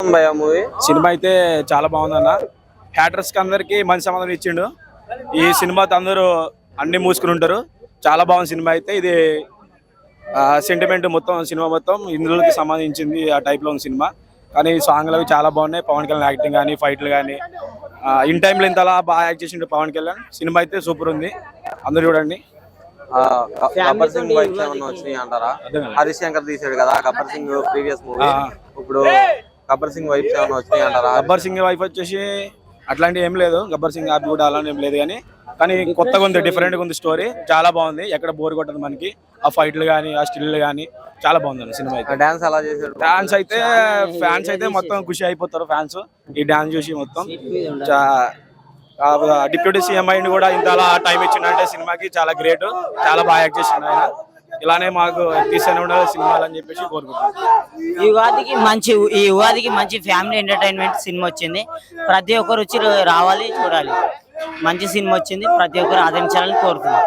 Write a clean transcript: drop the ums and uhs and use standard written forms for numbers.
అనిపించింది భయ్య movie? Cinema అయితే చాలా బాగుందన్న. హ్యాటర్స్ కి అందరికి మంచి సమాధానం ఇచ్చిండు. ఈ సినిమాతో అందరూ అన్ని మూసుకుని ఉంటారు. చాలా బాగుంది సినిమా అయితే. ఇది సెంటిమెంట్ మొత్తం సినిమా మొత్తం ఇందులోకి సంబంధించింది ఆ టైప్ లో ఉంది సినిమా. కానీ సాంగ్లు అవి చాలా బాగున్నాయి. పవన్ కళ్యాణ్ యాక్టింగ్ కానీ ఫైట్లు కానీ ఇన్ టైంలో ఇంతలా బాగా యాక్ట్ చేసిండు పవన్ కళ్యాణ్. సినిమా అయితే సూపర్ ఉంది, అందరు చూడండి. గబ్బర్ సింగ్ వైఫ్స్ ఏమన్నా వచ్చినాయి అంటారా? హరీష్ శంకర్ తీసాడు కదా గబ్బర్ సింగ్ ప్రీవియస్ మూవీ, ఇప్పుడు గబ్బర్ సింగ్ వైఫ్స్ ఏమన్నా వచ్చినాయి అంటారా? గబ్బర్ సింగ్ వైఫ్ వచ్చేసి అట్లాంటి ఏం లేదు. గబ్బర్ సింగ్ యాప్ కూడా అలాంటి ఏం లేదు. కానీ కొత్తగా ఉంది, డిఫరెంట్ గా ఉంది. స్టోరీ చాలా బాగుంది, ఎక్కడ బోర్ కొట్టదు మనకి. ఆ ఫైట్లు కానీ ఆ స్టిల్ కానీ చాలా బాగుంది సినిమా అయితే. డాన్స్ ఎలా చేశాడు? డాన్స్ అయితే ఫ్యాన్స్ అయితే మొత్తం ఖుషి అయిపోతారు ఫ్యాన్స్ ఈ డాన్స్ చూసి. మొత్తం డిప్యూటీ సీఎం అయింది కూడా ఇంతలా టైం ఇచ్చిందంటే సినిమాకి చాలా గ్రేట్. చాలా బాగా యాక్ట్ చేసిండు ఆయన. ఇలానే మాకు తీస్తూనే ఉండాలి సినిమాలు అని చెప్పేసి కోరుకుంటున్నాం. ఈ ఉగాదికి మంచి ఫ్యామిలీ ఎంటర్టైన్మెంట్ సినిమా వచ్చింది. ప్రతి ఒక్కరు వచ్చి రావాలి, చూడాలి. మంచి సినిమా వచ్చింది, ప్రతి ఒక్కరు ఆదరించాలని కోరుతున్నాం.